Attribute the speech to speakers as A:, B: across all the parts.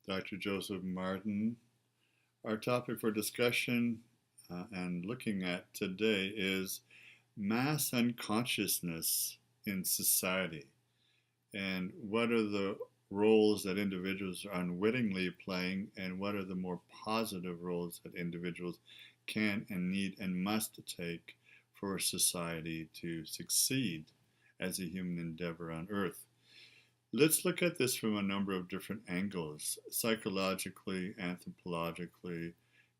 A: Dr. Joseph Martin. Our topic for discussion and looking at today is mass unconsciousness in society, and what are the roles that individuals are unwittingly playing, and what are the more positive roles that individuals can and need and must take for society to succeed as a human endeavor on Earth. Let's look at this from a number of different angles: psychologically, anthropologically,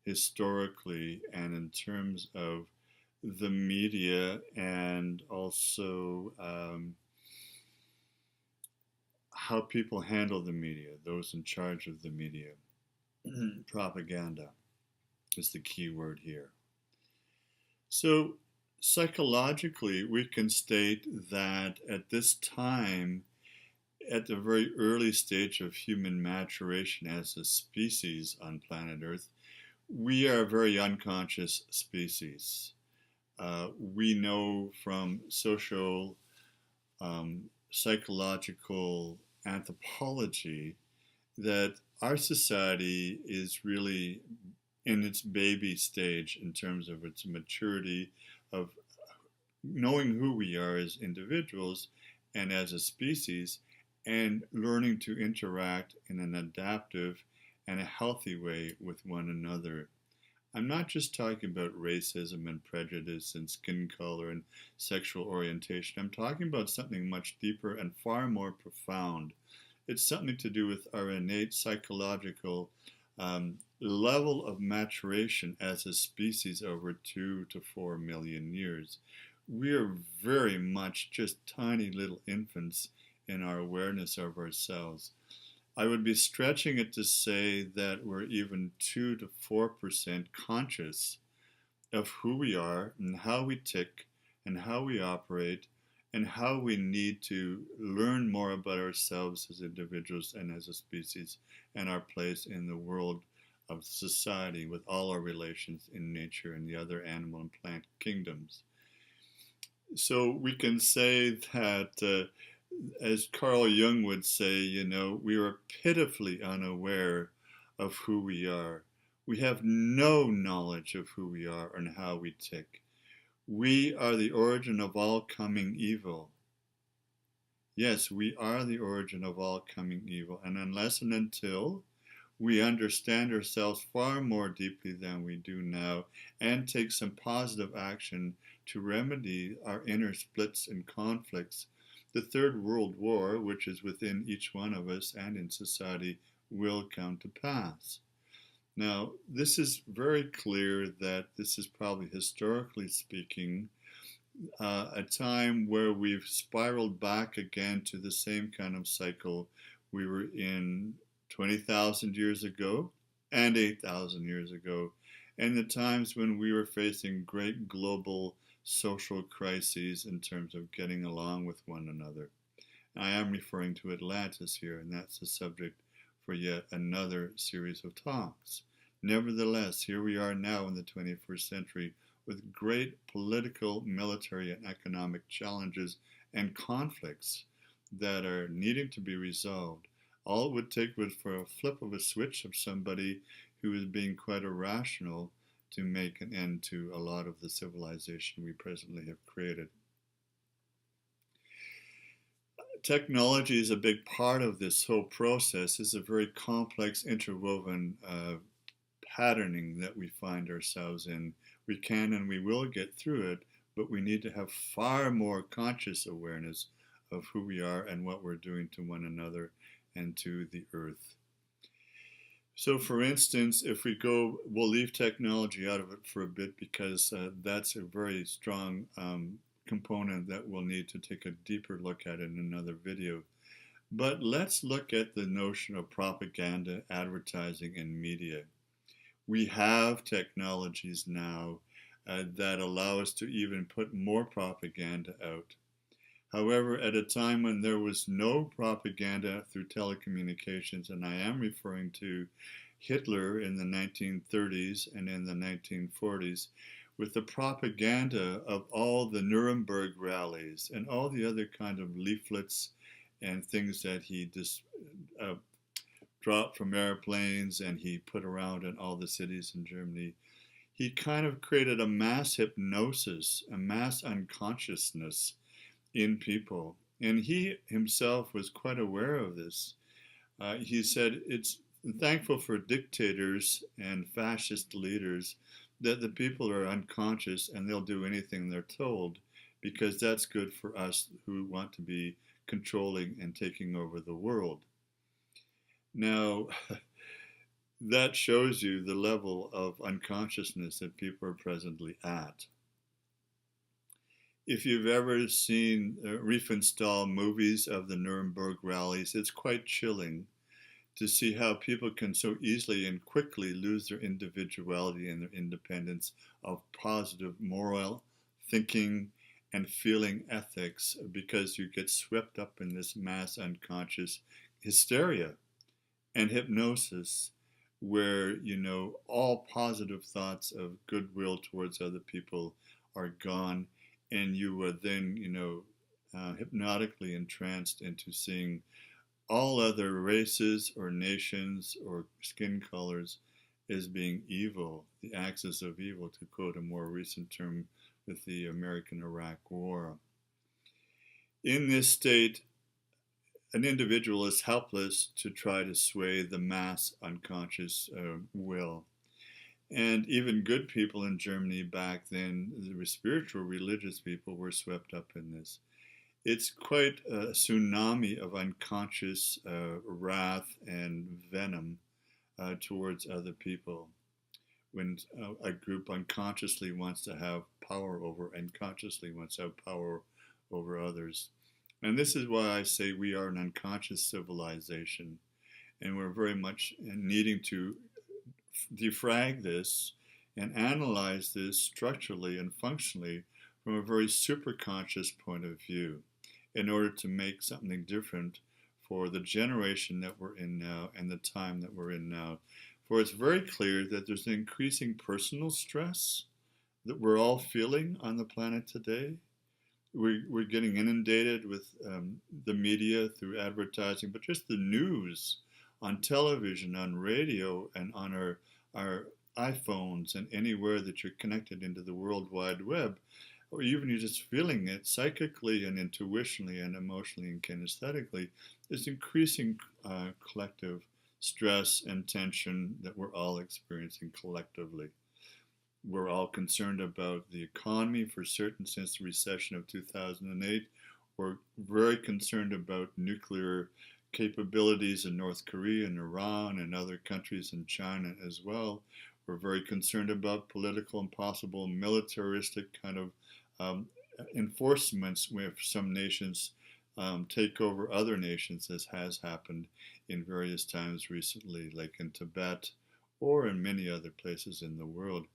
A: historically, and in terms of the media, and also how people handle the media, those in charge of the media. Propaganda is the key word here. So, psychologically, we can state that at this time, at the very early stage of human maturation as a species on planet Earth, we are a very unconscious species. We know from social, psychological anthropology that our society is really in its baby stage in terms of its maturity of knowing who we are as individuals and as a species, and learning to interact in an adaptive and a healthy way with one another. I'm not just talking about racism and prejudice and skin color and sexual orientation. I'm talking about something much deeper and far more profound. It's something to do with our innate psychological level of maturation as a species over 2 to 4 million years. We are very much just tiny little infants in our awareness of ourselves. I would be stretching it to say that we're even 2 to 4% conscious of who we are and how we tick and how we operate and how we need to learn more about ourselves as individuals and as a species and our place in the world of society with all our relations in nature and the other animal and plant kingdoms. So we can say that, as Carl Jung would say, we are pitifully unaware of who we are. We have no knowledge of who we are and how we tick. We are the origin of all coming evil. Yes, we are the origin of all coming evil. And unless and until we understand ourselves far more deeply than we do now and take some positive action to remedy our inner splits and conflicts, the Third World War, which is within each one of us and in society, will come to pass. Now, this is very clear that this is probably, historically speaking, a time where we've spiraled back again to the same kind of cycle we were in 20,000 years ago and 8,000 years ago, and the times when we were facing great global social crises in terms of getting along with one another. I am referring to Atlantis here, and that's the subject for yet another series of talks. Nevertheless, here we are now in the 21st century with great political, military, and economic challenges and conflicts that are needing to be resolved. All it would take was for a flip of a switch of somebody who is being quite irrational to make an end to a lot of the civilization we presently have created. Technology is a big part of this whole process. It's a very complex, interwoven patterning that we find ourselves in. We can and we will get through it, but we need to have far more conscious awareness of who we are and what we're doing to one another and to the earth. So, for instance, if we'll leave technology out of it for a bit because that's a very strong component that we'll need to take a deeper look at in another video. But let's look at the notion of propaganda, advertising, and media. We have technologies now that allow us to even put more propaganda out. However, at a time when there was no propaganda through telecommunications, and I am referring to Hitler in the 1930s and in the 1940s, with the propaganda of all the Nuremberg rallies and all the other kind of leaflets and things that he dropped from airplanes and he put around in all the cities in Germany, he kind of created a mass hypnosis, a mass unconsciousness in people. And he himself was quite aware of this. He said, it's thankful for dictators and fascist leaders that the people are unconscious and they'll do anything they're told, because that's good for us who want to be controlling and taking over the world. Now, that shows you the level of unconsciousness that people are presently at. If you've ever seen Riefenstahl movies of the Nuremberg rallies, it's quite chilling to see how people can so easily and quickly lose their individuality and their independence of positive moral thinking and feeling ethics, because you get swept up in this mass unconscious hysteria and hypnosis, where all positive thoughts of goodwill towards other people are gone, and you are then hypnotically entranced into seeing all other races or nations or skin colors as being evil, the axis of evil, to quote a more recent term with the American-Iraq War. In this state, an individual is helpless to try to sway the mass unconscious will. And even good people in Germany back then, the spiritual religious people, were swept up in this. It's quite a tsunami of unconscious wrath and venom towards other people. When a group unconsciously wants to have power over and consciously wants to have power over others. And this is why I say we are an unconscious civilization, and we're very much needing to defrag this and analyze this structurally and functionally from a very superconscious point of view, in order to make something different for the generation that we're in now and the time that we're in now. For it's very clear that there's an increasing personal stress that we're all feeling on the planet today. We're getting inundated with the media through advertising, but just the news on television, on radio, and on our iPhones, and anywhere that you're connected into the World Wide Web, or even you're just feeling it psychically and intuitionally and emotionally and kinesthetically, is increasing collective stress and tension that we're all experiencing collectively. We're all concerned about the economy, for certain, since the recession of 2008. We're very concerned about nuclear capabilities in North Korea and Iran and other countries in China as well. We're very concerned about political and possible militaristic kind of enforcements where some nations take over other nations, as has happened in various times recently, like in Tibet or in many other places in the world.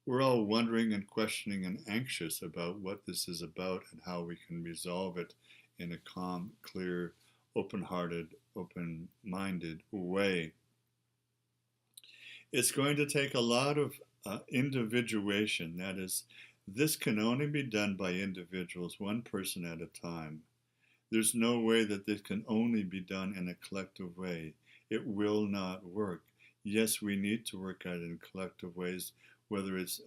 A: We're all wondering and questioning and anxious about what this is about and how we can resolve it in a calm, clear, open-hearted, open-minded way. It's going to take a lot of individuation. That is, this can only be done by individuals, one person at a time. There's no way that this can only be done in a collective way. It will not work. Yes, we need to work at it in collective ways, whether it's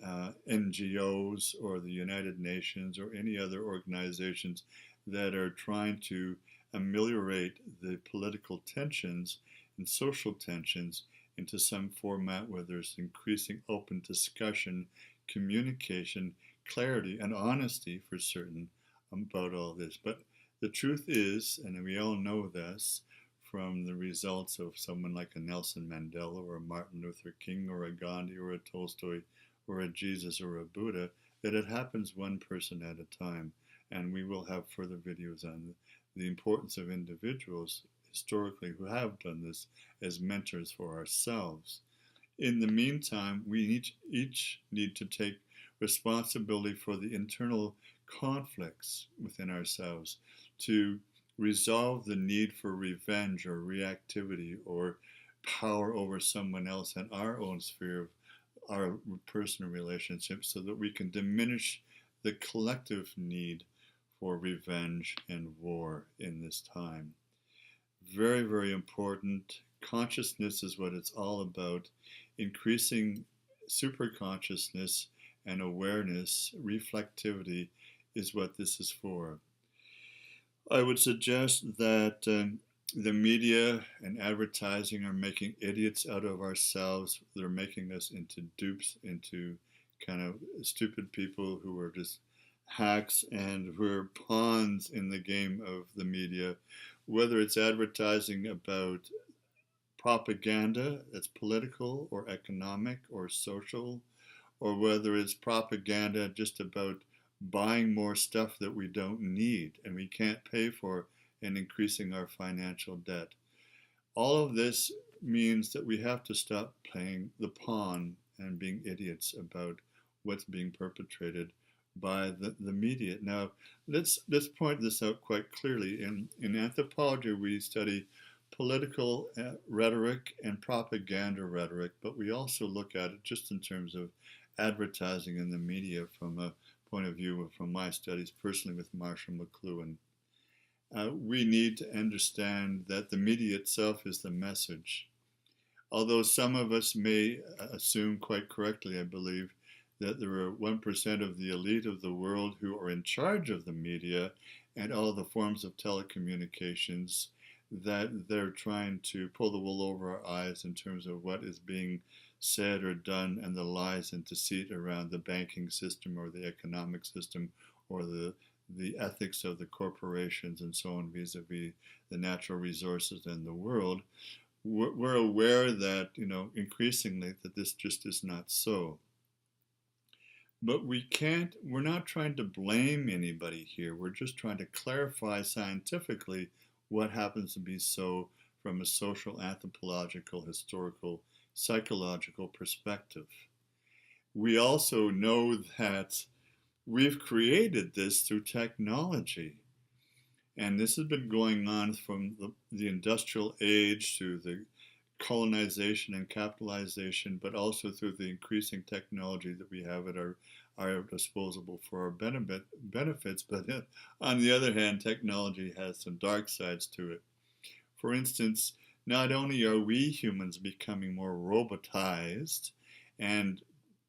A: NGOs or the United Nations or any other organizations that are trying to ameliorate the political tensions and social tensions into some format where there's increasing open discussion, communication, clarity, and honesty, for certain, about all this. But the truth is, and we all know this from the results of someone like a Nelson Mandela or a Martin Luther King or a Gandhi or a Tolstoy or a Jesus or a Buddha, that it happens one person at a time. And we will have further videos on the importance of individuals historically who have done this as mentors for ourselves. In the meantime, we each need to take responsibility for the internal conflicts within ourselves, to resolve the need for revenge or reactivity or power over someone else in our own sphere of our personal relationships, so that we can diminish the collective need for revenge and war in this time. Very, very important. Consciousness is what it's all about. Increasing super consciousness and awareness, reflectivity is what this is for. I would suggest that the media and advertising are making idiots out of ourselves. They're making us into dupes, into kind of stupid people who are just hacks and we're pawns in the game of the media, whether it's advertising about propaganda that's political or economic or social, or whether it's propaganda just about buying more stuff that we don't need and we can't pay for and increasing our financial debt. All of this means that we have to stop playing the pawn and being idiots about what's being perpetrated by the media. Now, let's point this out quite clearly. In anthropology, we study political rhetoric and propaganda rhetoric, but we also look at it just in terms of advertising in the media from a point of view from my studies personally with Marshall McLuhan. We need to understand that the media itself is the message. Although some of us may assume quite correctly, I believe, that there are 1% of the elite of the world who are in charge of the media and all the forms of telecommunications, that they're trying to pull the wool over our eyes in terms of what is being said or done and the lies and deceit around the banking system or the economic system or the ethics of the corporations and so on vis-a-vis the natural resources in the world. We're aware that, increasingly that this just is not so. But we're not trying to blame anybody here. We're just trying to clarify scientifically what happens to be so from a social, anthropological, historical, psychological perspective. We also know that we've created this through technology. And this has been going on from the industrial age to the colonization and capitalization, but also through the increasing technology that we have at our disposal for our benefits. But on the other hand, technology has some dark sides to it. For instance, not only are we humans becoming more robotized and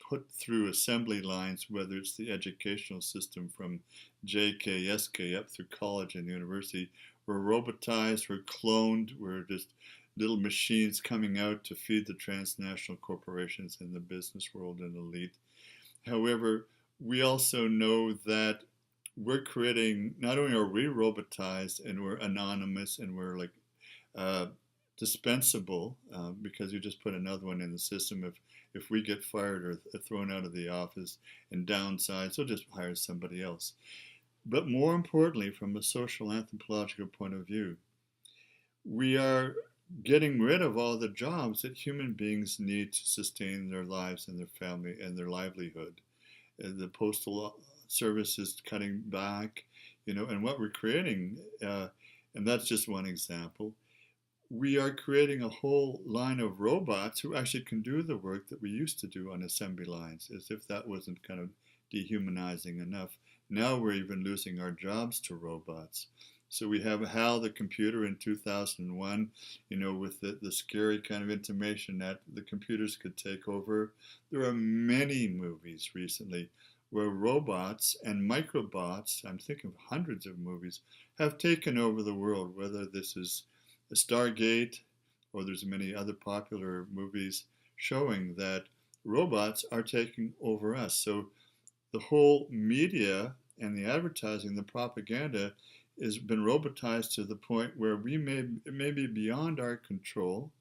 A: put through assembly lines, whether it's the educational system from JK, SK up through college and university, we're robotized, we're cloned, we're just little machines coming out to feed the transnational corporations in the business world and elite. However, we also know that we're creating, not only are we robotized and we're anonymous and we're like dispensable because you just put another one in the system. If we get fired or thrown out of the office and downsized, they'll just hire somebody else. But more importantly, from a social anthropological point of view, we are getting rid of all the jobs that human beings need to sustain their lives and their family and their livelihood. The postal service is cutting back, and what we're creating, and that's just one example. We are creating a whole line of robots who actually can do the work that we used to do on assembly lines, as if that wasn't kind of dehumanizing enough. Now we're even losing our jobs to robots. So we have HAL the computer in 2001, with the scary kind of intimation that the computers could take over. There are many movies recently where robots and microbots, I'm thinking of hundreds of movies, have taken over the world, whether this is Stargate or there's many other popular movies showing that robots are taking over us. So the whole media and the advertising, the propaganda, has been robotized to the point where it may be beyond our control,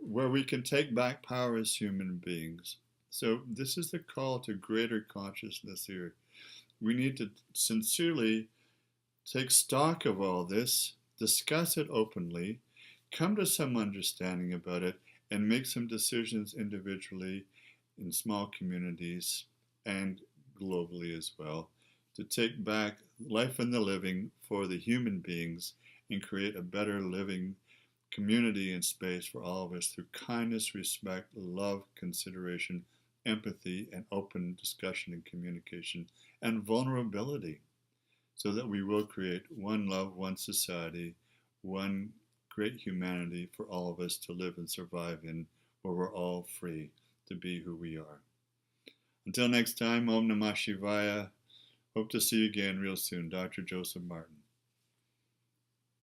A: where we can take back power as human beings. So this is the call to greater consciousness here. We need to sincerely take stock of all this, discuss it openly, come to some understanding about it, and make some decisions individually in small communities and globally as well, to take back life and the living for the human beings and create a better living community and space for all of us through kindness, respect, love, consideration, empathy, and open discussion and communication, and vulnerability, so that we will create one love, one society, one great humanity for all of us to live and survive in, where we're all free to be who we are. Until next time, Om Namah Shivaya. Hope to see you again real soon. Dr. Joseph Martin.